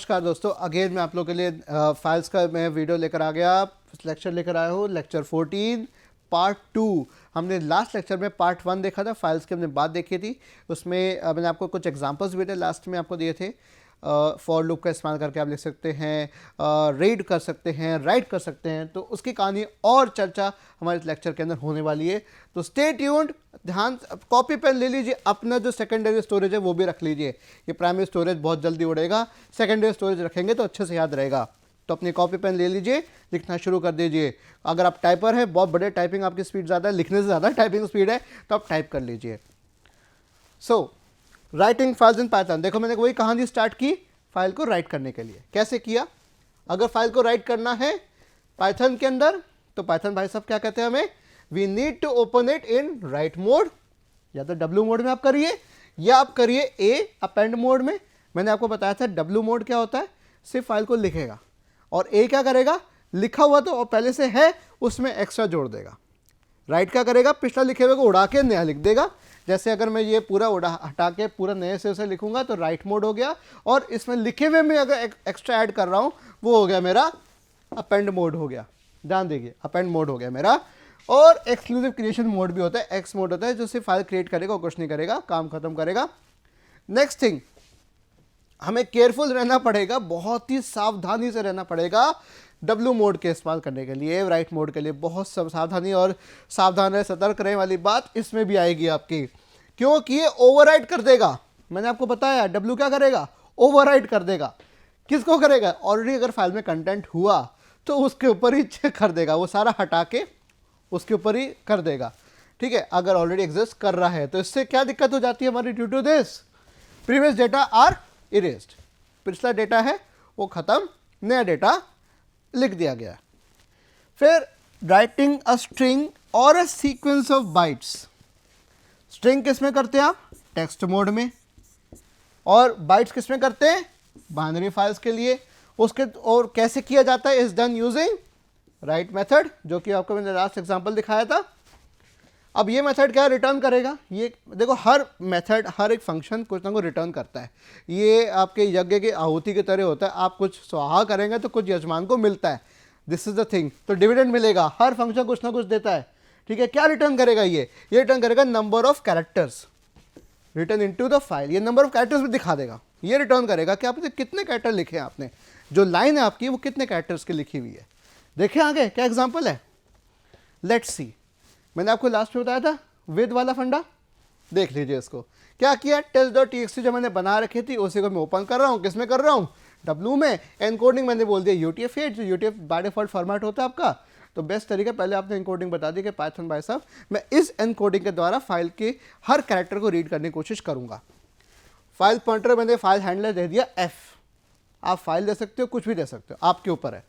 नमस्कार दोस्तों, अगेन मैं आप लोगों के लिए फाइल्स का मैं वीडियो लेकर आ गया, लेक्चर लेकर आया हूँ, लेक्चर 14 पार्ट 2। हमने लास्ट लेक्चर में पार्ट 1 देखा था, फाइल्स की हमने बात देखी थी। उसमें मैंने आपको कुछ एग्जांपल्स भी थे लास्ट में आपको दिए थे। फॉर लूप का इस्तेमाल करके आप लिख सकते हैं, रीड कर सकते हैं, राइट कर सकते हैं। तो उसकी कहानी और चर्चा हमारे इस लेक्चर के अंदर होने वाली है। तो स्टे ट्यून्ड, ध्यान, कॉपी पेन ले लीजिए, अपना जो सेकेंडरी स्टोरेज है वो भी रख लीजिए। ये प्राइमरी स्टोरेज बहुत जल्दी उड़ेगा, सेकेंडरी स्टोरेज रखेंगे तो अच्छे से याद रहेगा। तो अपनी कॉपी पेन ले लीजिए, लिखना शुरू कर दीजिए। अगर आप टाइपर है, बहुत बड़े टाइपिंग आपकी स्पीड ज़्यादा है, लिखने से ज़्यादा टाइपिंग स्पीड है, तो आप टाइप कर लीजिए। So writing files in Python. देखो मैंने वही कहानी स्टार्ट की फाइल को राइट करने के लिए। कैसे किया? अगर फाइल को राइट करना है पाइथन के अंदर, तो पाइथन भाई साहब क्या कहते हैं हमें, we need to open it in write mode. या तो डब्ल्यू मोड में आप करिए, या आप करिए ए अपेंड मोड में। मैंने आपको बताया था डब्ल्यू मोड क्या होता है, सिर्फ फाइल को लिखेगा, और ए क्या करेगा, लिखा हुआ तो और पहले से है उसमें एक्स्ट्रा जोड़ देगा। राइट क्या करेगा, पिछला लिखे हुए को उड़ा के नया लिख देगा। जैसे अगर मैं ये पूरा हटा के पूरा नए से उसे लिखूंगा तो राइट मोड हो गया, और इसमें लिखे हुए में अगर एक्स्ट्रा ऐड कर रहा हूं वो हो गया मेरा अपेंड मोड हो गया। ध्यान देखिए, अपेंड मोड हो गया मेरा। और एक्सक्लूसिव क्रिएशन मोड भी होता है, एक्स मोड होता है, जो सिर्फ फाइल क्रिएट करेगा और कुछ नहीं करेगा, काम खत्म करेगा। नेक्स्ट थिंग, हमें केयरफुल रहना पड़ेगा, बहुत ही सावधानी से रहना पड़ेगा डब्ल्यू मोड के इस्तेमाल करने के लिए। राइट मोड के लिए बहुत सावधानी, और सावधान रहे, सतर्क रहे वाली बात इसमें भी आएगी आपकी, क्योंकि ये ओवरराइट कर देगा। मैंने आपको बताया डब्ल्यू क्या करेगा, ओवरराइट कर देगा। किसको करेगा? ऑलरेडी अगर फाइल में कंटेंट हुआ तो उसके ऊपर ही चेक कर देगा, वो सारा हटा के उसके ऊपर ही कर देगा। ठीक है, अगर ऑलरेडी एग्जिस्ट कर रहा है तो इससे क्या दिक्कत हो जाती है हमारी, due to this previous data are erased. पिछला डेटा है वो खत्म, नया डेटा लिख दिया गया। फिर राइटिंग अ स्ट्रिंग और a sequence of bytes. String किस में करते हैं आप, टेक्स्ट मोड में, और बाइट्स किस में करते हैं, बाइनरी फाइल्स के लिए। उसके और कैसे किया जाता है, is done using right method, जो कि आपको मैंने लास्ट एग्जांपल दिखाया था। अब ये मेथड क्या रिटर्न करेगा, ये देखो हर मेथड, हर एक फंक्शन कुछ ना कुछ रिटर्न करता है। ये आपके यज्ञ की आहुति की तरह होता है, आप कुछ स्वाहा करेंगे तो कुछ यजमान को मिलता है, दिस इज द थिंग। तो डिविडेंड मिलेगा, हर फंक्शन कुछ ना कुछ देता है। ठीक है, क्या रिटर्न करेगा ये रिटर्न करेगा number of characters return into the file. ये नंबर ऑफ कैरेक्टर्स भी दिखा देगा, ये रिटर्न करेगा कि आपने कितने कैरेक्टर लिखे हैं, आपने जो लाइन है आपकी वो कितने कैरेक्टर्स की लिखी हुई है। देखें आगे क्या एग्जाम्पल है, लेट्स सी। मैंने आपको लास्ट में बताया था विद वाला फंडा, देख लीजिए इसको। क्या किया, test.txt जो मैंने बना रखी थी उसी को मैं ओपन कर रहा हूँ। किस में कर रहा हूँ, डब्ल्यू में। एनकोडिंग मैंने बोल दिया UTF-8, जो UTF बाय डिफॉल्ट फॉर्मेट होता है आपका। तो बेस्ट तरीका, पहले आपने एनकोडिंग बता दी कि पाइथन भाई साहब मैं इस एनकोडिंग के द्वारा फाइल के हर कैरेक्टर को रीड करने की कोशिश करूँगा। फाइल पॉइंटर मैंने फाइल हैंडलर दे दिया F, आप फाइल दे सकते हो, कुछ भी दे सकते हो, आपके ऊपर है।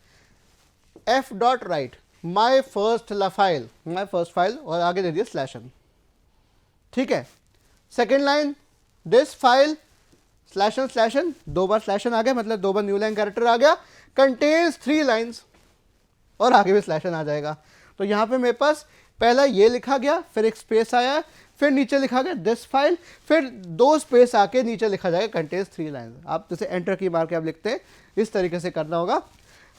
F.write my first file, my first file, और आगे दे दिया /n। ठीक है, second line this file /n, दो बार /n आ गया, मतलब दो बार न्यू लाइन कैरेक्टर आ गया, कंटेन्स 3 लाइन्स, और आगे भी /n आ जाएगा। तो यहाँ पे मेरे पास पहला ये लिखा गया, फिर एक स्पेस आया, फिर नीचे लिखा गया दिस फाइल, फिर 2 स्पेस आके नीचे लिखा जाएगा कंटेन्स 3 लाइन्स। आप जैसे एंटर की मार के आप लिखते हैं, इस तरीके से करना होगा।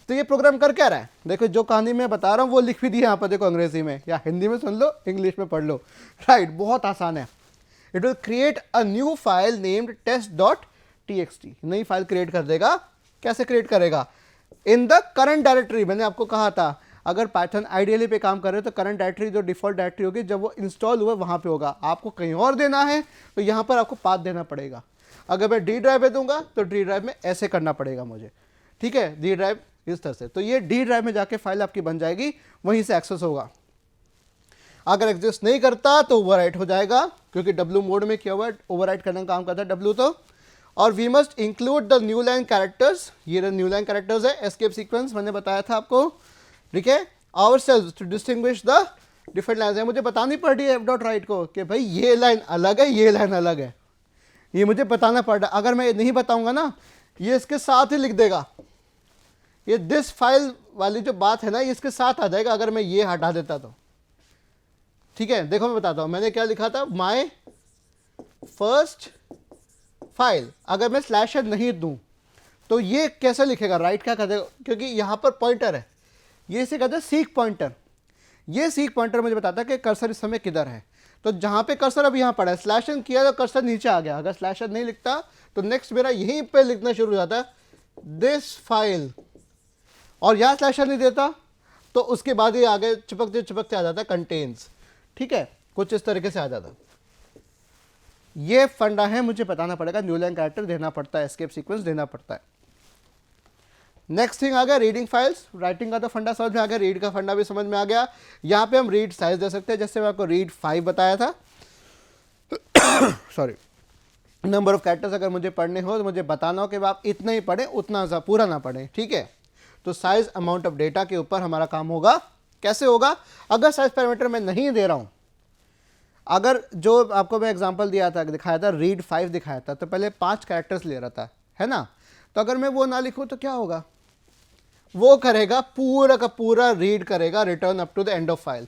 तो ये प्रोग्राम कर क्या रहा है, देखो जो कहानी मैं बता रहा हूँ वो लिख भी दी है यहाँ पर, देखो अंग्रेजी में, या हिंदी में सुन लो, इंग्लिश में पढ़ लो। राइट, बहुत आसान है। It will create a new file named test.txt। नई फाइल क्रिएट कर देगा। कैसे क्रिएट करेगा, इन द करंट डायरेक्टरी। मैंने आपको कहा था अगर पाइथन आइडियली पे काम कर रहे हो तो करंट डायरेक्टरी जो डिफॉल्ट डायरेक्टरी होगी, जब वो इंस्टॉल हुआ वहाँ पे होगा। आपको कहीं और देना है तो यहाँ पर आपको पाथ देना पड़ेगा। अगर मैं डी ड्राइव में दूंगा तो डी ड्राइव में ऐसे करना पड़ेगा मुझे। ठीक है, डी ड्राइव इस तरह से, तो ये डी ड्राइव में जाके फाइल आपकी बन जाएगी, वहीं से एक्सेस होगा। अगर एग्जिस्ट नहीं करता तो ओवरराइट हो जाएगा, क्योंकि डब्ल्यू मोड में क्या हुआ, ओवरराइट करने का काम करता है डब्ल्यू। तो और we must include the new line characters, ये न्यू लाइन कैरेक्टर्स है, एस्केप सीक्वेंस मैंने बताया था आपको। ठीक है, ourselves to distinguish the different lines है। मुझे बतानी पड़ रही है F.write को कि भाई ये लाइन अलग है, ये लाइन अलग है, ये मुझे बताना पड़ रहा है। अगर मैं नहीं बताऊंगा ना, ये इसके साथ ही लिख देगा, ये दिस फाइल वाली जो बात है ना, ये इसके साथ आ जाएगा अगर मैं ये हटा देता तो। ठीक है, देखो मैं बताता हूं, मैंने क्या लिखा था, माई फर्स्ट फाइल। अगर मैं /n नहीं दूं तो ये कैसे लिखेगा, राइट क्या कर देगा, क्योंकि यहाँ पर पॉइंटर है, ये इसे कहते हैं सीक पॉइंटर। ये सीक पॉइंटर मुझे बताता है कि कर्सर इस समय किधर है। तो जहाँ पे कर्सर अब यहाँ पड़ा है, स्लैश एन किया तो कर्सर नीचे आ गया, अगर स्लैश एन नहीं लिखता तो नेक्स्ट मेरा यहीं पे लिखना शुरू हो जाता है दिस फाइल, और यहाँ स्लैश एन नहीं देता तो उसके बाद ही आगे चिपकते आ जाता है कंटेन्स। ठीक है, कुछ इस तरीके से आ जाता। ये फंडा है, मुझे बताना पड़ेगा, न्यू लाइन कैरेक्टर देना पड़ता है, एस्केप सीक्वेंस देना पड़ता है। नेक्स्ट थिंग आ गया रीडिंग फाइल्स। राइटिंग का तो फंडा समझ में आ गया, रीड का फंडा भी समझ में आ गया। यहाँ पे हम रीड साइज दे सकते हैं, जैसे मैं आपको रीड 5 बताया था सॉरी, नंबर ऑफ कैरेक्टर्स अगर मुझे पढ़ने हो तो मुझे बताना हो कि आप इतना ही पढ़ें, उतना सा पूरा ना पढ़ें। ठीक है, तो साइज अमाउंट ऑफ डेटा के ऊपर हमारा काम होगा। कैसे होगा, अगर साइज पैरामीटर मैं नहीं दे रहा हूं, अगर जो आपको मैं एग्जांपल दिया था, दिखाया था रीड 5 दिखाया था, तो पहले 5 कैरेक्टर्स ले रहा था, है ना। तो अगर मैं वो ना लिखूं तो क्या होगा, वो करेगा पूरा का पूरा रीड करेगा return up to the end of file,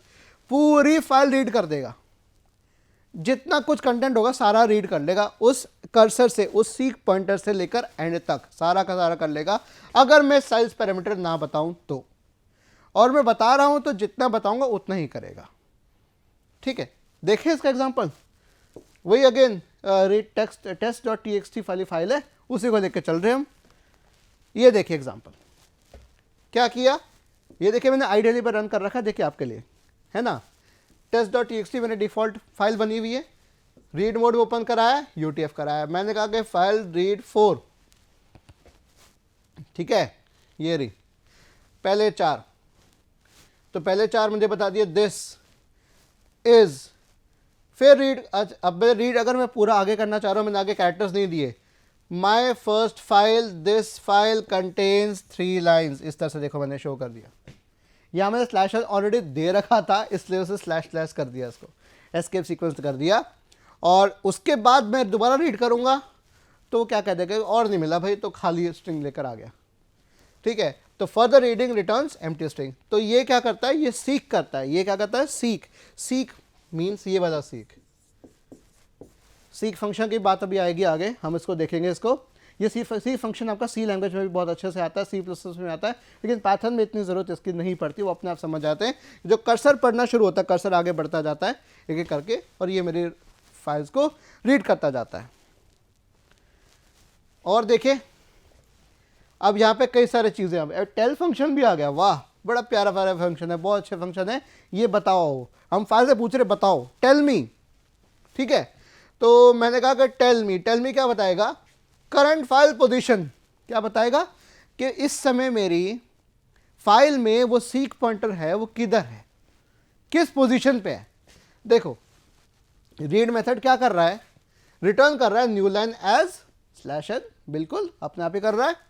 पूरी फाइल रीड कर देगा, जितना कुछ कंटेंट होगा सारा रीड कर लेगा उस कर्सर से, उस सीक पॉइंटर से लेकर एंड तक सारा का सारा कर लेगा, अगर मैं साइज पैरामीटर ना बताऊं तो। और मैं बता रहा हूं तो जितना बताऊंगा उतना ही करेगा। ठीक है, देखिए इसका एग्जांपल, वही अगेन रीड टेक्स्ट test.txt वाली फाइल है, उसी को लेकर चल रहे हम। ये देखिए एग्जांपल क्या किया, ये देखिए मैंने आइडियली पर रन कर रखा है, देखिए आपके लिए, है ना। test.txt मैंने डिफॉल्ट फाइल बनी हुई है, रीड मोड ओपन कराया, यूटीएफ कराया, मैंने कहा कि फाइल रीड 4, ठीक है, ये रही पहले 4, तो पहले 4 मुझे बता दिए दिस इज, फिर रीड, अब रीड अगर मैं पूरा आगे करना चाह रहा हूं, मैंने आगे कैरेक्टर्स नहीं दिए, my first file this file contains 3 lines, इस तरह से देखो मैंने शो कर दिया। यहाँ मैंने स्लैश ऑलरेडी दे रखा था, इसलिए उसे स्लैश स्लैश कर दिया, इसको एस्केप सीक्वेंस कर दिया, और उसके बाद मैं दोबारा रीड करूँगा तो वो क्या कह देगा, और नहीं मिला भाई, तो खाली स्ट्रिंग लेकर आ गया। ठीक है, तो further reading returns empty string. तो ये क्या करता है, ये सीक करता है, ये क्या करता है, सीक। सीक मीन्स ये वाला सीक, सीक फंक्शन की बात अभी आएगी आगे, हम इसको देखेंगे इसको। ये सी फंक्शन आपका सी लैंग्वेज में भी बहुत अच्छे से आता है, C++ में आता है, लेकिन पाइथन में इतनी ज़रूरत इसकी नहीं पड़ती, वो अपने आप समझ जाते हैं। जो कर्सर पढ़ना शुरू होता है, कर्सर आगे बढ़ता जाता है एक एक करके, और ये मेरी फाइल्स को रीड करता जाता है। और देखिए अब यहाँ पे कई सारे चीज़ें, अब टेल फंक्शन भी आ गया, वाह बड़ा प्यारा प्यारा फंक्शन है, बहुत अच्छे फंक्शन है। ये बताओ, हम फाइल से पूछ रहे बताओ, टेल मी। ठीक है, तो मैंने कहा कि टेल मी क्या बताएगा, करंट फाइल पोजीशन, क्या बताएगा कि इस समय मेरी फाइल में वो सीक पॉइंटर है वो किधर है, किस पोजीशन पे है। देखो रीड मेथड क्या कर रहा है, रिटर्न कर रहा है new line as slash n, बिल्कुल अपने आप ही कर रहा है।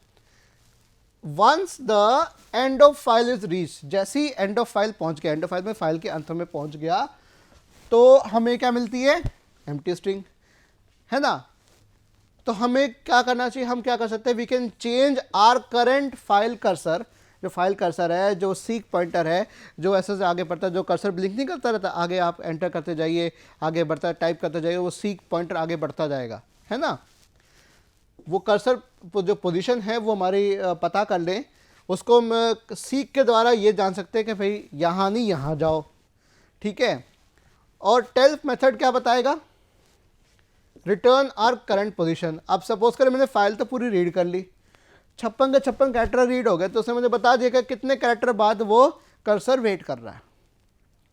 Once the end of file is reach, जैसे ही एंड ऑफ फाइल पहुंच गया, एंड ऑफ फाइल में फाइल के अंत में पहुंच गया, तो हमें क्या मिलती है, एम्प्टी स्ट्रिंग, है ना। तो हमें क्या करना चाहिए, हम क्या कर सकते हैं, we can change our current file cursor, जो फाइल कर्सर है, जो सीक पॉइंटर है, जो ऐसे से आगे बढ़ता है, जो कर्सर ब्लिंक नहीं करता रहता, आगे आप एंटर करते जाइए, आगे बढ़ता है, टाइप करते जाइए, वो सीक पॉइंटर आगे बढ़ता जाएगा, है ना। वो कर्सर जो पोजीशन है वो हमारी पता कर लें, उसको हम सीक के द्वारा ये जान सकते हैं कि भाई यहाँ नहीं यहाँ जाओ। ठीक है, और टेल मेथड क्या बताएगा, रिटर्न आर करंट पोजीशन। अब सपोज करें मैंने फाइल तो पूरी रीड कर ली, 56 के 56 कैरेक्टर रीड हो गए, तो उसने मुझे बता दिया कि कितने कैरेक्टर बाद वो कर्सर वेट कर रहा है,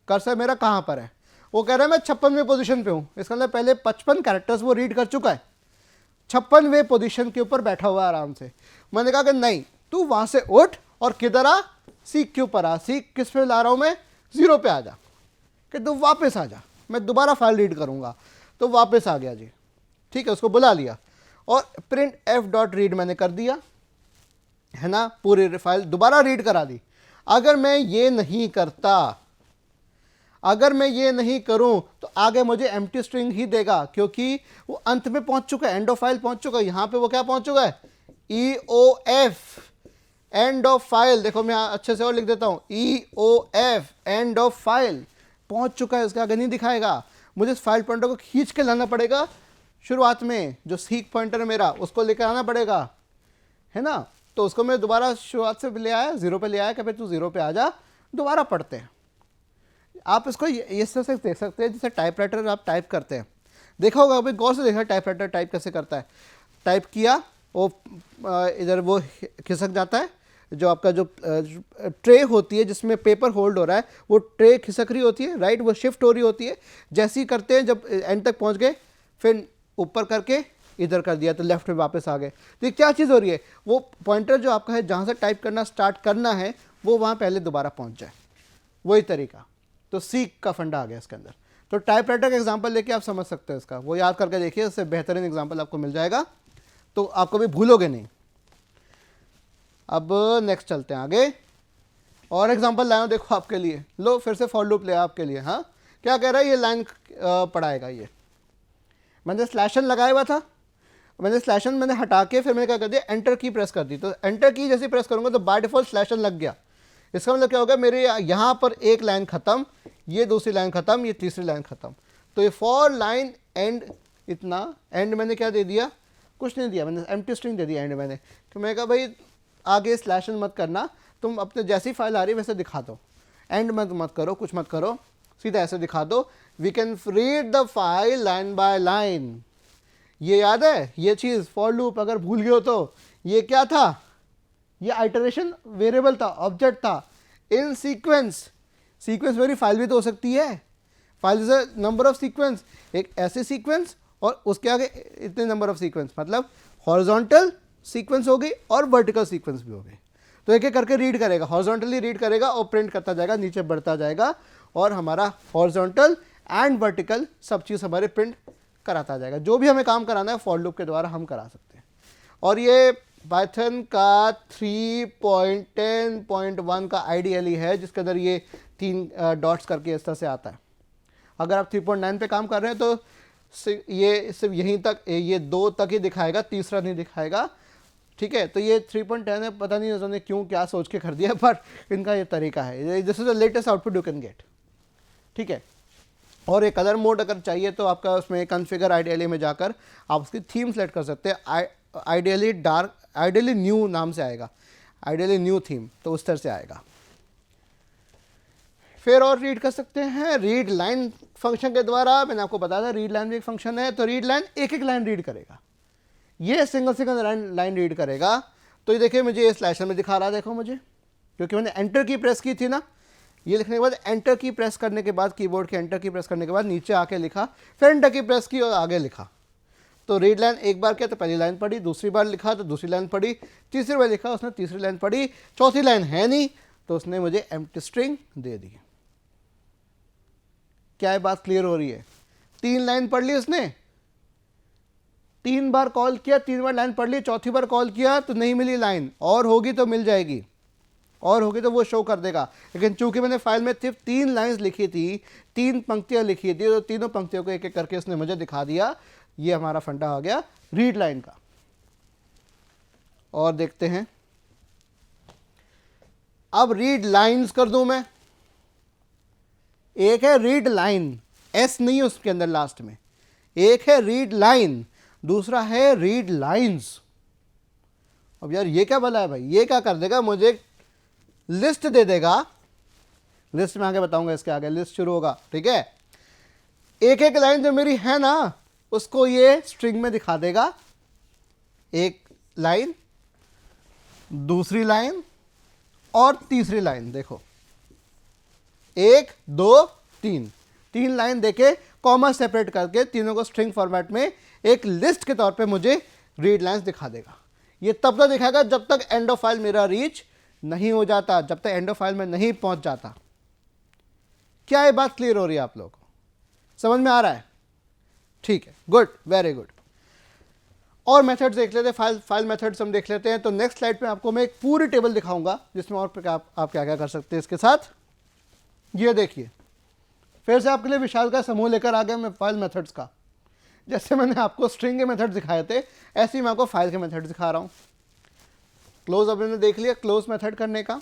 कर्सर मेरा कहाँ पर है। वो कह रहा है मैं 56वें पोजीशन पे हूँ, इसका मतलब पहले 55 कैरेक्टर्स वो रीड कर चुका है, 56वें पोजीशन के ऊपर बैठा हुआ है आराम से। मैंने कहा कि नहीं, तू वहाँ से उठ और किधर आ, सीक के ऊपर आ। सीक किस पे ला रहा हूँ मैं, 0 पे आ जा, कि तू वापस आ जा, मैं दोबारा फाइल रीड करूँगा। तो वापस आ गया जी, ठीक है, उसको बुला लिया, और प्रिंट f.read मैंने कर दिया, है ना, पूरी फाइल दोबारा रीड करा दी। अगर मैं ये नहीं करता, अगर मैं ये नहीं करूं तो आगे मुझे एम्प्टी स्ट्रिंग ही देगा, क्योंकि वो अंत में पहुंच चुका है, एंड ऑफ फाइल पहुंच चुका है। यहां पे वो क्या पहुंच चुका है, EOF, एंड ऑफ फाइल। देखो मैं अच्छे से और लिख देता हूं, EOF एंड ऑफ फाइल पहुंच चुका है, इसके आगे नहीं दिखाएगा। मुझे इस फाइल पॉइंटर को खींच के लाना पड़ेगा, शुरुआत में जो सीक पॉइंटर है मेरा उसको लेकर आना पड़ेगा, है ना। तो उसको मैं दोबारा शुरुआत से ले आया, 0 पे ले आया कि भाई तू 0 पे आ जा, दोबारा पढ़ते हैं। आप इसको इस तरह से देख सकते हैं जैसे टाइपराइटर आप टाइप करते हैं, देखा होगा अभी, गौर से देखा टाइपराइटर टाइप कैसे करता है। टाइप किया, वो इधर वो खिसक जाता है, जो आपका जो ट्रे होती है जिसमें पेपर होल्ड हो रहा है, वो ट्रे खिसक रही होती है, राइट, वो शिफ्ट हो रही होती है। जैसे ही करते हैं, जब एंड तक पहुंच गए, फिर ऊपर करके इधर कर दिया तो लेफ्ट में वापस आ गए। तो ये क्या चीज़ हो रही है, वो पॉइंटर जो आपका है जहाँ से टाइप करना स्टार्ट करना है वो वहाँ पहले दोबारा पहुँच जाए, वही तरीका। तो सीक का फंडा आ गया इसके अंदर। तो टाइपराइटर का एग्जांपल लेके आप समझ सकते हैं इसका, वो याद करके देखिए, इससे बेहतरीन एग्जांपल आपको मिल जाएगा, तो आप कभी भूलोगे नहीं। अब नेक्स्ट चलते हैं आगे, और एग्जांपल लाया हूं देखो आपके लिए। लो फिर से फॉर लूप ले आपके लिए। हाँ, क्या कह रहा है, ये लाइन पढ़ाएगा। ये मैंने स्लैशन लगाया हुआ था, मैंने स्लैशन मैंने हटा के फिर मैंने क्या कर दिया, एंटर की प्रेस कर दी। तो एंटर की जैसे प्रेस करूंगा तो बाय डिफॉल्ट स्लैशन लग गया। इसका मतलब क्या होगा, मेरे यहाँ पर एक लाइन खत्म, ये दूसरी लाइन खत्म, ये तीसरी लाइन खत्म। तो ये फॉर लाइन एंड, इतना एंड मैंने क्या दे दिया, कुछ नहीं दिया, मैंने एम्प्टी स्ट्रिंग दे दिया एंड मैंने। तो मैं कहा भाई आगे स्लैशन मत करना, तुम अपने जैसी फाइल आ रही है वैसे दिखा दो, एंड मत करो, कुछ मत करो, सीधा ऐसे दिखा दो। We can read the file line by line. ये याद है ये चीज़, फॉर लूप अगर भूल गए हो तो ये क्या था, ये आइटरेशन वेरिएबल था, ऑब्जेक्ट था। इन सीक्वेंस, सीक्वेंस मेरी फाइल भी तो हो सकती है, file is a number of sequence, एक ऐसे सीक्वेंस और उसके आगे इतने नंबर ऑफ सीक्वेंस, मतलब हॉरिजॉन्टल सीक्वेंस हो गई और वर्टिकल सीक्वेंस भी हो गई। तो एक एक करके रीड करेगा, हॉरिजॉन्टली रीड करेगा और प्रिंट करता जाएगा, नीचे बढ़ता जाएगा, और हमारा हॉरिजॉन्टल एंड वर्टिकल सब चीज़ हमारे प्रिंट कराता जाएगा। जो भी हमें काम कराना है फॉर लूप के द्वारा हम करा सकते हैं। और ये पाइथन का 3.10.1 का आइडियली है, जिसके अंदर ये 3 डॉट्स करके इस तरह से आता है। अगर आप 3.9 पे काम कर रहे हैं तो ये सिर्फ यहीं तक, ये 2 तक ही दिखाएगा, तीसरा नहीं दिखाएगा, ठीक है। तो ये 3.10 है, पता नहीं उन्होंने क्यों क्या सोच के कर दिया, पर इनका ये तरीका है। This is the latest output you can get, ठीक है। और एक कलर मोड अगर चाहिए तो आपका उसमें कॉन्फ़िगर आइडियली में जाकर आप उसकी थीम सेलेक्ट कर सकते हैं। आइडियली डार्क, आइडियली न्यू नाम से आएगा, आइडियली न्यू थीम, तो उस तरह से आएगा। फिर और रीड कर सकते हैं रीड लाइन फंक्शन के द्वारा। मैंने आपको बताया था रीड लाइन भी एक फंक्शन है। तो रीड लाइन एक एक लाइन रीड करेगा, ये सिंगल लाइन रीड करेगा। तो ये देखिए मुझे ये स्लैशर में दिखा रहा है, देखो मुझे, क्योंकि मैंने एंटर की प्रेस की थी ना, ये लिखने के बाद एंटर की प्रेस करने के बाद, कीबोर्ड के एंटर की प्रेस करने के बाद नीचे आके लिखा, फिर एंटर की प्रेस की और आगे लिखा। तो रीड लाइन एक बार किया तो पहली लाइन पढ़ी, दूसरी बार लिखा तो दूसरी लाइन पढ़ी, तीसरी बार लिखा उसने तीसरी लाइन पढ़ी, चौथी लाइन है नहीं तो उसने मुझे एम्प्टी स्ट्रिंग दे दी। क्या ये बात क्लियर हो रही है? 3 लाइन पढ़ ली उसने, 3 बार कॉल किया, 3 बार लाइन पढ़ ली, चौथी बार कॉल किया तो नहीं मिली लाइन, और होगी तो मिल जाएगी, और होगी तो वो शो कर देगा। लेकिन चूंकि मैंने फाइल में सिर्फ 3 लाइंस लिखी थी, 3 पंक्तियां लिखी थी, तो तीनों पंक्तियों को एक एक करके उसने मुझे दिखा दिया। ये हमारा फंडा आ गया रीड लाइन का। और देखते हैं, अब रीड लाइंस कर दूं मैं। एक है रीड लाइन, एस नहीं है उसके अंदर लास्ट में, एक है रीड लाइन, दूसरा है रीड लाइंस। अब यार ये क्या भला है भाई, ये क्या कर देगा, मुझे लिस्ट दे देगा, लिस्ट में आगे बताऊंगा, इसके आगे लिस्ट शुरू होगा, ठीक है। एक एक लाइन जो मेरी है ना उसको ये स्ट्रिंग में दिखा देगा, एक लाइन, दूसरी लाइन और तीसरी लाइन। देखो 1 2 3, 3 लाइन देके कॉमा सेपरेट करके तीनों को स्ट्रिंग फॉर्मेट में एक लिस्ट के तौर पे मुझे रीड लाइंस दिखा देगा। ये तब तक दिखाएगा जब तक एंड ऑफ फाइल मेरा रीच नहीं हो जाता, जब तक एंड ऑफ फाइल में नहीं पहुंच जाता। क्या ये बात क्लियर हो रही है आप लोगों को, समझ में आ रहा है? ठीक है, गुड, वेरी गुड। और मेथड्स देख लेते हैं, फाइल मेथड्स हम देख लेते हैं। तो नेक्स्ट स्लाइड पे आपको मैं एक पूरी टेबल दिखाऊंगा जिसमें और आप क्या क्या कर सकते हैं इसके साथ। ये देखिए, फिर से आपके लिए विशाल का समूह लेकर आ गया मैं फाइल मेथड्स का। जैसे मैंने आपको स्ट्रिंग के मेथड्स दिखाए थे, ऐसे ही मैं आपको फाइल के मेथड्स दिखा रहा हूँ। क्लोज अभी मैंने देख लिया, क्लोज मेथड करने का।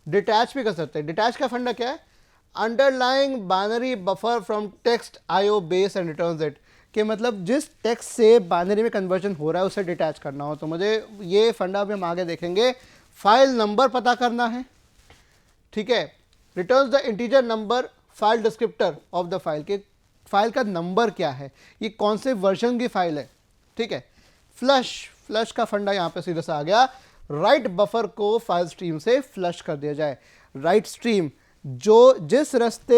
डिटैच भी कर सकते हैं। डिटैच का फंडा क्या है? Underlying binary buffer from text IO base and returns it. कि मतलब जिस टेक्स्ट से बाइनरी में कन्वर्जन हो रहा है उसे डिटैच करना हो। तो मुझे ये फंडा भी हम आगे देखेंगे। फाइल नंबर पता करना है, ठीक है। Returns the integer number file descriptor of the file, के फाइल का नंबर क्या है, ये कौन से वर्जन की फाइल है, ठीक है। फ्लश का फंडा यहाँ पे सीधा सा आ गया, राइट बफर को फाइल स्ट्रीम से फ्लश कर दिया जाए। राइट स्ट्रीम जो जिस रास्ते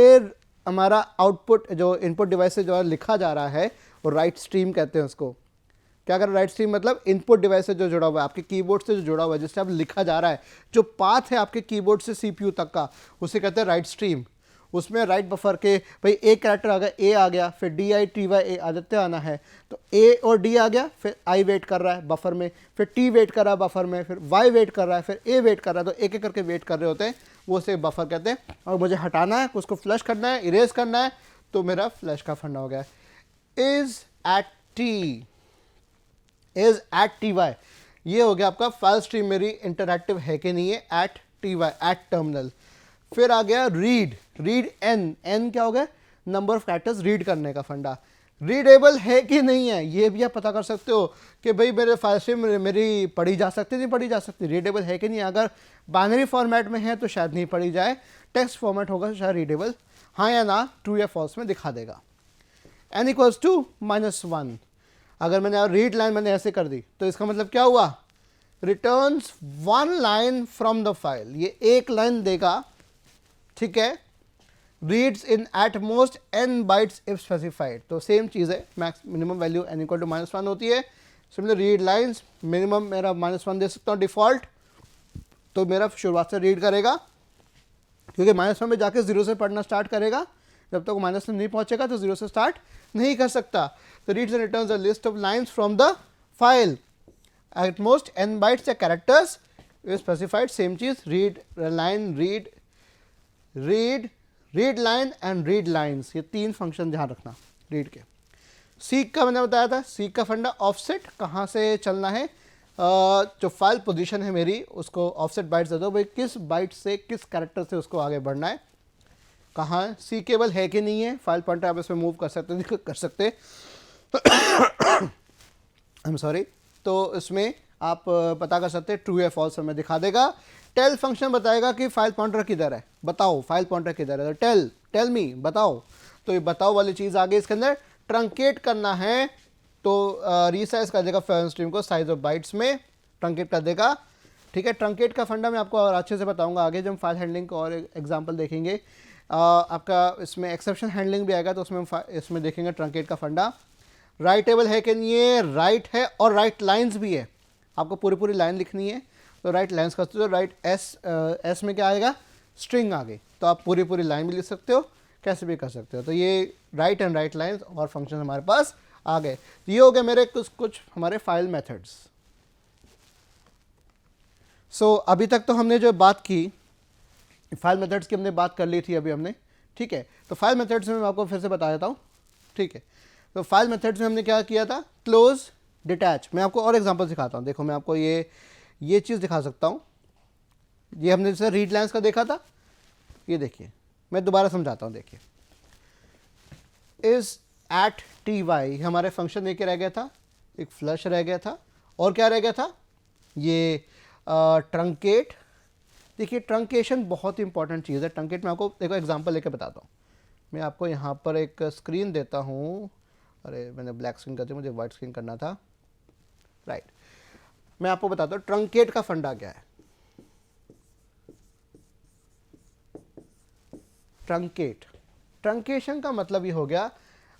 हमारा आउटपुट जो इनपुट डिवाइस से जो लिखा जा रहा है वो राइट स्ट्रीम कहते हैं उसको। क्या कर राइट स्ट्रीम मतलब इनपुट डिवाइस से जो जुड़ा हुआ है, आपके कीबोर्ड से जो जुड़ा हुआ है, जिससे आप लिखा जा रहा है, जो पाथ है आपके कीबोर्ड से सीपीयू तक का, उसे कहते हैं राइट स्ट्रीम। उसमें राइट बफर के भाई एक कैरेक्टर आ गया, ए आ गया, फिर डी आई टी वाई ए आदित्य आना है, तो ए और डी आ गया, फिर आई वेट कर रहा है बफर में, फिर टी वेट कर रहा है बफर में, फिर वाई वेट कर रहा है, फिर ए वेट कर रहा है, तो एक एक करके वेट कर रहे होते हैं, वो उसे बफर कहते हैं। और मुझे हटाना है, उसको फ्लश करना है, इरेज करना है, तो मेरा फ्लश का फंडा हो गया। इज एट टी वाई, ये हो गया आपका फाइल स्ट्रीम मेरी इंटरैक्टिव है कि नहीं है, at T Y, at terminal. फिर आ गया रीड एन क्या हो गया, नंबर ऑफ कैरेक्टर्स रीड करने का फंडा। रीडेबल है कि नहीं है ये भी आप पता कर सकते हो कि भाई मेरे फाइल स्ट्रीम मेरी पढ़ी जा सकती नहीं पढ़ी जा सकती, रीडेबल है कि नहीं। अगर बाइनरी फॉर्मेट में है तो शायद नहीं पढ़ी जाए, टेक्स्ट फॉर्मेट होगा तो शायद रीडेबल, हाँ या ना, ट्रू या फॉल्स में दिखा देगा। n इक्वल्स टू -1, अगर मैंने रीड लाइन मैंने ऐसे कर दी तो इसका मतलब क्या हुआ, returns 1 line from the file, ये एक लाइन देगा, ठीक है। Reads in at most n bytes if specified, तो सेम चीज़ है, max minimum value n equal to -1 होती है। सिमिलर रीड लाइंस मिनिमम मेरा -1 दे सकता हूँ डिफ़ॉल्ट, तो मेरा शुरुआत से रीड करेगा, क्योंकि -1 में जाके 0 से पढ़ना स्टार्ट करेगा, जब तक -1 नहीं पहुंचेगा तो 0 से स्टार्ट नहीं कर सकता। तो reads and returns a list of lines from the file at most n bytes या कैरेक्टर्स स्पेसिफाइड, सेम चीज़, read line, read line and read lines, ये 3 फंक्शन ध्यान रखना रीड के। सीक का मैंने बताया था, सीक का फंडा ऑफसेट, कहाँ से चलना है, जो फाइल पोजीशन है मेरी उसको ऑफसेट बाइट्स दे दो, भाई किस बाइट से किस कैरेक्टर से उसको आगे बढ़ना है, कहाँ सीकेबल है कि नहीं है, फाइल पॉइंटर आप इसमें मूव कर सकते आई एम सॉरी, तो इसमें आप पता कर सकते हैं ट्रू या फॉल्स हमें दिखा देगा। टेल फंक्शन बताएगा कि फाइल पॉइंटर किधर है, बताओ फाइल पॉइंटर किधर है, तो टेल मी बताओ, तो ये बताओ वाली चीज़ आ गई। इसके अंदर ट्रंकेट करना है तो रीसाइज कर देगा फाइल स्ट्रीम को साइज ऑफ बाइट्स में, ट्रंकेट कर देगा, ठीक है। ट्रंकेट का फंडा मैं आपको और अच्छे से बताऊंगा आगे जब फाइल हैंडलिंग का और एग्जांपल देखेंगे। आपका इसमें एक्सेप्शन हैंडलिंग भी आएगा तो उसमें इसमें देखेंगे ट्रंकेट का फंडा। राइटेबल है कि नहीं, ये राइट है और राइट लाइन्स भी है, आपको पूरी लाइन लिखनी है तो राइट लाइन्स करते हो, राइट एस में क्या आएगा, स्ट्रिंग आ गई, तो आप पूरी लाइन भी लिख सकते हो, कैसे भी कर सकते हो। तो ये राइट एंड राइट लाइन्स और फंक्शन हमारे पास आ गए। तो ये हो गए मेरे कुछ हमारे फाइल मेथड्स। सो अभी तक तो हमने जो बात की फाइल मेथड्स की हमने बात कर ली थी अभी हमने, ठीक है। तो फाइल मेथड्स में मैं आपको फिर से बता देता हूँ, ठीक है। तो फाइल मेथड्स में हमने क्या किया था, क्लोज, डिटैच। मैं आपको और एग्जांपल सिखाता हूँ, देखो मैं आपको ये चीज़ दिखा सकता हूँ। ये हमने जैसे रीड लाइन्स का देखा था, ये देखिए मैं दोबारा समझाता हूँ, देखिए इज एट टी वाई हमारे फंक्शन एक रह गया था, एक फ्लश रह गया था, और क्या रह गया था, ये ट्रंकेट। देखिए ट्रंकेशन बहुत इंपॉर्टेंट चीज़ है। ट्रंकेट में आपको देखो एग्जांपल लेके बताता हूँ। मैं आपको यहाँ पर एक स्क्रीन देता हूँ, अरे मैंने ब्लैक स्क्रीन कर दी, मुझे वाइट स्क्रीन करना था, राइट। मैं आपको बताता हूँ ट्रंकेट का फंडा क्या है। ट्रंकेशन का मतलब ये हो गया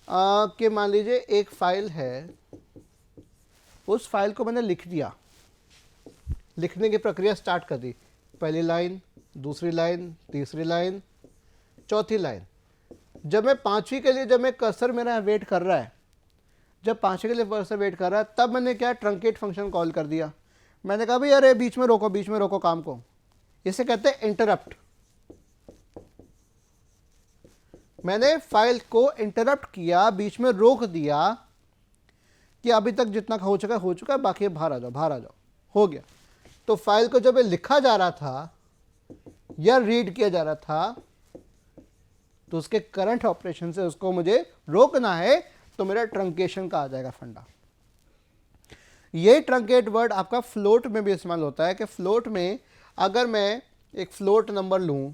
कि मान लीजिए एक फाइल है, उस फाइल को मैंने लिख दिया, लिखने की प्रक्रिया स्टार्ट कर दी, पहली लाइन, दूसरी लाइन, तीसरी लाइन, चौथी लाइन। जब मैं पांचवी के लिए, जब मैं कर्सर मेरा वेट कर रहा है, जब पांचवी के लिए कर्सर वेट कर रहा है, तब मैंने क्या ट्रंकेट फंक्शन कॉल कर दिया। मैंने कहा भाई अरे बीच में रोको काम को, इसे कहते हैं इंटरप्ट। मैंने फाइल को इंटरप्ट किया, बीच में रोक दिया कि अभी तक जितना हो चुका है, बाकी बाहर आ जाओ, हो गया। तो फाइल को जब लिखा जा रहा था या रीड किया जा रहा था, तो उसके करंट ऑपरेशन से उसको मुझे रोकना है, तो मेरा ट्रंकेशन का आ जाएगा फंडा। ये ट्रंकेट वर्ड आपका फ्लोट में भी इस्तेमाल होता है कि फ्लोट में अगर मैं एक फ्लोट नंबर लूं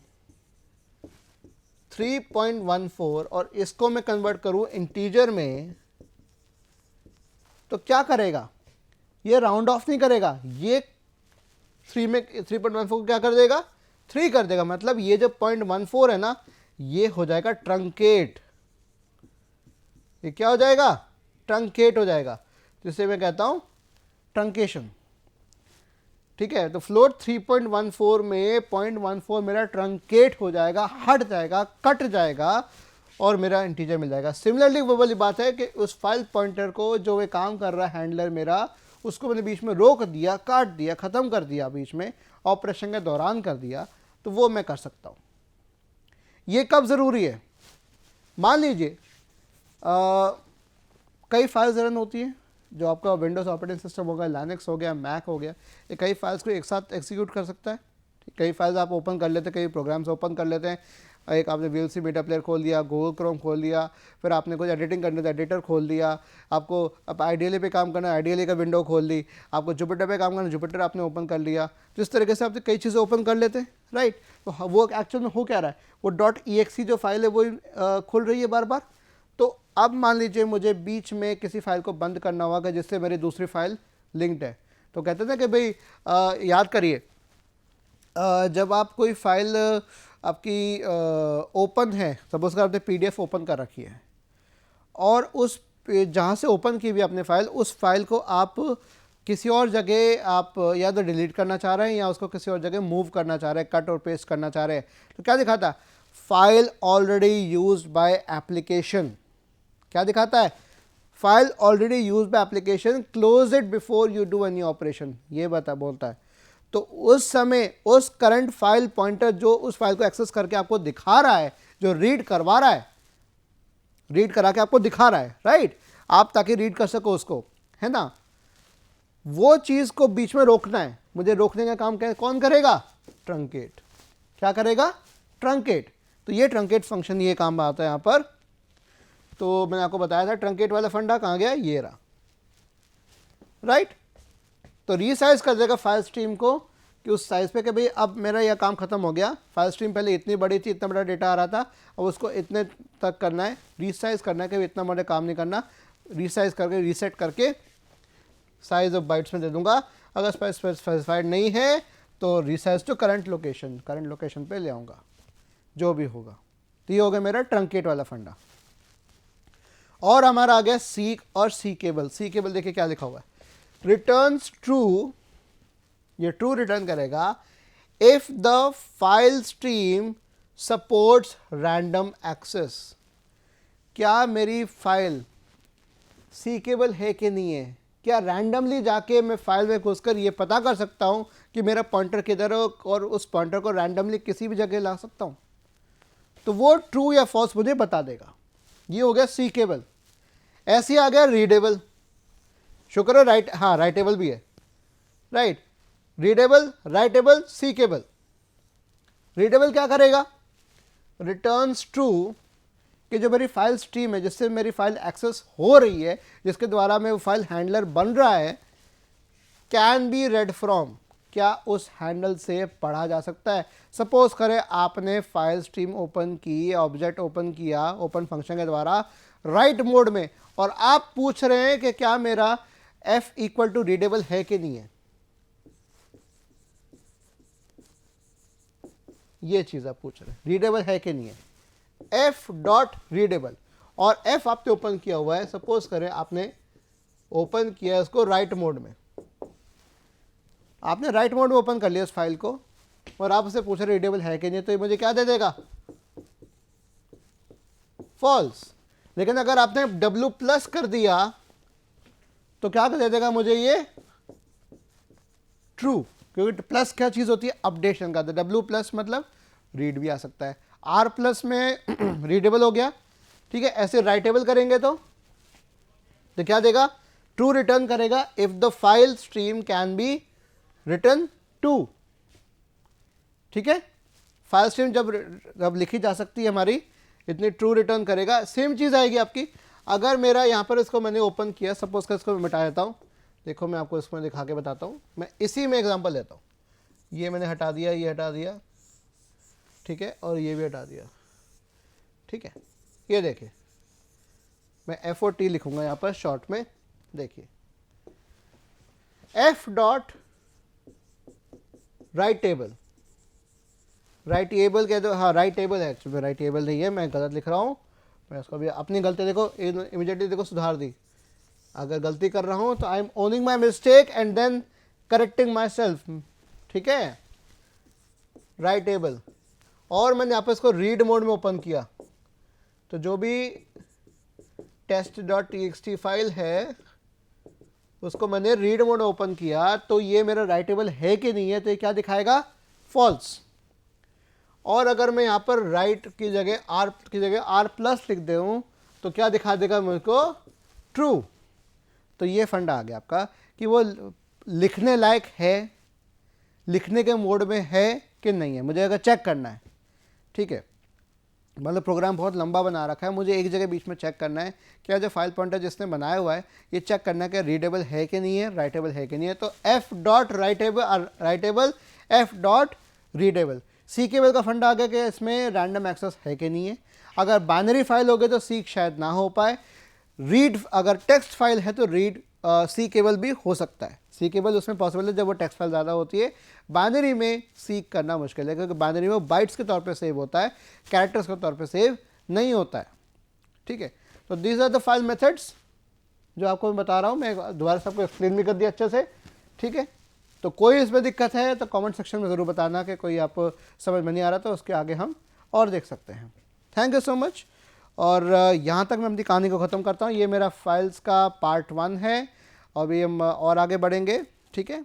3.14 और इसको मैं कन्वर्ट करूं इंटीजर में, तो क्या करेगा, ये राउंड ऑफ नहीं करेगा, ये 3.14 को क्या कर देगा, 3 कर देगा। मतलब ये जो 0.14 है ना, ये हो जाएगा ट्रंकेट। ये क्या हो जाएगा, ट्रंकेट हो जाएगा, जिसे मैं कहता हूं ट्रंकेशन। ठीक है, तो फ्लोट 3.14 में 0.14 मेरा ट्रंकेट हो जाएगा, हट जाएगा, कट जाएगा और मेरा इंटीजर मिल जाएगा। सिमिलरली वो वाली बात है कि उस फाइल पॉइंटर को जो वे काम कर रहा है हैंडलर मेरा, उसको मैंने बीच में रोक दिया, काट दिया, ख़त्म कर दिया, बीच में ऑपरेशन के दौरान कर दिया, तो वो मैं कर सकता हूँ। ये कब ज़रूरी है, मान लीजिए कई फाइल्स रन होती हैं, जो आपका विंडोज़ ऑपरेटिंग सिस्टम हो गया, लाइनक्स हो गया, मैक हो गया, ये कई फाइल्स को एक साथ एग्जीक्यूट कर सकता है। कई फाइल्स आप ओपन कर लेते हैं, कई प्रोग्राम्स ओपन कर लेते हैं। एक आपने VLC मीडिया प्लेयर खोल दिया, गूगल क्रोम खोल लिया, फिर आपने कुछ एडिटिंग करने तो एडिटर खोल दिया, आपको अब आइडियली पे काम करना है, आइडियली का विंडो खोल ली, आपको जुपिटर पे काम करना है, जुपिटर आपने ओपन कर लिया। तो इस तरीके से आप कई चीज़ें ओपन कर लेते हैं, राइट। तो वो एक्चुअल में हो क्या रहा है, वो .exe जो फाइल है वो खुल रही है बार बार। तो अब मान लीजिए मुझे बीच में किसी फाइल को बंद करना होगा जिससे मेरी दूसरी फाइल लिंक्ड है, तो कहते थे कि भाई याद करिए, जब आप कोई फाइल आपकी ओपन है, सपोज कर आपने PDF ओपन कर रखी है और उस जहाँ से ओपन की हुई आपने फाइल, उस फाइल को आप किसी और जगह आप या तो डिलीट करना चाह रहे हैं या उसको किसी और जगह मूव करना चाह रहे हैं, कट और पेस्ट करना चाह रहे हैं, तो क्या दिखाता है, file already used by application. क्या दिखाता है, file already used by application, close it before you do any operation, ये बोलता है। तो उस समय उस करंट फाइल पॉइंटर जो उस फाइल को एक्सेस करके आपको दिखा रहा है, जो रीड करवा रहा है, रीड करा के आपको दिखा रहा है, राइट, आप ताकि रीड कर सको उसको, है ना, वो चीज को बीच में रोकना है। मुझे रोकने का काम कौन करेगा, ट्रंकेट। क्या करेगा, ट्रंकेट। तो ये ट्रंकेट फंक्शन ये काम आता है यहां पर। तो मैंने आपको बताया था ट्रंकेट वाला फंडा कहां गया, ये रहा, राइट। तो रीसाइज कर देगा फाइल स्ट्रीम को कि उस साइज पे कि भाई अब मेरा यह काम खत्म हो गया, फाइल स्ट्रीम पहले इतनी बड़ी थी, इतना बड़ा डेटा आ रहा था, अब उसको इतने तक करना है, रीसाइज करना है कि इतना बड़ा काम नहीं करना, रीसाइज करके रीसेट करके साइज ऑफ बाइट्स में दे दूंगा। अगर स्पेसिफाइड नहीं है तो रीसाइज टू करंट लोकेशन पे ले आऊँगा, जो भी होगा। तो ये हो गया मेरा ट्रंकेट वाला फंडा। और हमारा आ गया सीक और सी केबल। सी केबल देखिए क्या लिखा हुआ है, रिटर्न्स ट्रू, ये ट्रू रिटर्न करेगा if the file stream supports random access. क्या मेरी फाइल सीकेबल है कि नहीं है, क्या रैंडमली जाके मैं फाइल में घुसकर ये पता कर सकता हूं कि मेरा पॉइंटर किधर है और उस पॉइंटर को रैंडमली किसी भी जगह ला सकता हूं, तो वो ट्रू या फॉल्स मुझे बता देगा। ये हो गया सीकेबल। ऐसे आ गया रीडेबल। शुक्र है राइट, हाँ राइटेबल भी है, राइट, रीडेबल, राइटेबल, सीकेबल। रीडेबल क्या करेगा, रिटर्न्स ट्रू कि जो मेरी फाइल स्ट्रीम है, जिससे मेरी फाइल एक्सेस हो रही है, जिसके द्वारा मैं वो फाइल हैंडलर बन रहा है, कैन बी रेड फ्रॉम, क्या उस हैंडल से पढ़ा जा सकता है। सपोज करें आपने फाइल स्ट्रीम ओपन की, ऑब्जेक्ट ओपन किया ओपन फंक्शन के द्वारा राइट मोड में, और आप पूछ रहे हैं कि क्या मेरा f इक्वल टू रीडेबल है कि नहीं है, ये चीज आप पूछ रहे हैं, रीडेबल है कि नहीं है, f डॉट रीडेबल, और f आपने ओपन किया हुआ है, सपोज करें आपने ओपन किया इसको राइट मोड में, आपने राइट मोड में ओपन कर लिया उस फाइल को, और आप उसे पूछ रहे रीडेबल है कि नहीं, तो ये मुझे क्या दे देगा, फॉल्स। लेकिन अगर आपने W+ कर दिया तो क्या दे देगा मुझे, ये ट्रू, क्योंकि प्लस क्या चीज होती है, अपडेशन का। W+ मतलब रीड भी आ सकता है, R+ में रीडेबल हो गया, ठीक है। ऐसे राइटेबल करेंगे तो क्या देगा, ट्रू रिटर्न करेगा if the file stream can be written to, ठीक है। फाइल स्ट्रीम जब लिखी जा सकती है हमारी, इतनी ट्रू रिटर्न करेगा। सेम चीज आएगी आपकी, अगर मेरा यहाँ पर इसको मैंने ओपन किया, सपोज कर इसको मैं मिटा देता हूँ, देखो मैं आपको इसमें दिखा के बताता हूँ, मैं इसी में एग्जांपल लेता हूँ, ये मैंने हटा दिया, ये हटा दिया, ठीक है, और ये भी हटा दिया, ठीक है। ये देखिए मैं एफ और टी लिखूंगा यहाँ पर शॉर्ट में, देखिए F dot right table, right table कह दो, हाँ राइट टेबल है, एक्चुअली राइट टेबल नहीं है, मैं गलत लिख रहा हूँ, मैं उसको भी अपनी गलती देखो इमीडिएटली देखो सुधार दी। अगर गलती कर रहा हूँ तो I am owning my mistake and then correcting myself, ठीक है, राइट टेबल। और मैंने यहाँ पर इसको रीड मोड में ओपन किया, तो जो भी test.txt फाइल है उसको मैंने रीड मोड ओपन किया, तो ये मेरा राइट टेबल है कि नहीं है, तो ये क्या दिखाएगा, फॉल्स। और अगर मैं यहाँ पर राइट की जगह आर प्लस लिख दूँ तो क्या दिखा देगा मुझको, ट्रू। तो ये फंडा आ गया आपका कि वो लिखने लायक है, लिखने के मोड में है कि नहीं है, मुझे अगर चेक करना है, ठीक है। मतलब प्रोग्राम बहुत लंबा बना रखा है, मुझे एक जगह बीच में चेक करना है क्या जो फाइल पॉइंटर जिसने बनाया हुआ है ये चेक करना है कि रीडेबल है कि नहीं है, राइटेबल है कि नहीं है। तो f dot writable f dot readable. Seekable का फंडा आ गया कि इसमें रैंडम एक्सेस है कि नहीं है। अगर बाइनरी फाइल हो गए तो सीक शायद ना हो पाए। रीड, अगर टेक्स्ट फाइल है तो रीड सीकेबल भी हो सकता है, सीकेबल उसमें पॉसिबल है जब वो टेक्स्ट फाइल ज़्यादा होती है। बाइनरी में सीक करना मुश्किल है क्योंकि बाइनरी में बाइट्स के तौर पे सेव होता है, कैरेक्टर्स के तौर पे सेव नहीं होता है, ठीक है। तो these are the file methods जो आपको मैं बता रहा हूँ, मैं दोबारा सबको एक्सप्लेन भी कर दिया अच्छे से, ठीक है। तो कोई इसमें दिक्कत है तो कमेंट सेक्शन में ज़रूर बताना कि कोई आप समझ में नहीं आ रहा, तो उसके आगे हम और देख सकते हैं। Thank you so much. और यहाँ तक मैं अपनी कहानी को ख़त्म करता हूँ। ये मेरा फाइल्स का पार्ट 1 है, अभी हम और आगे बढ़ेंगे, ठीक है।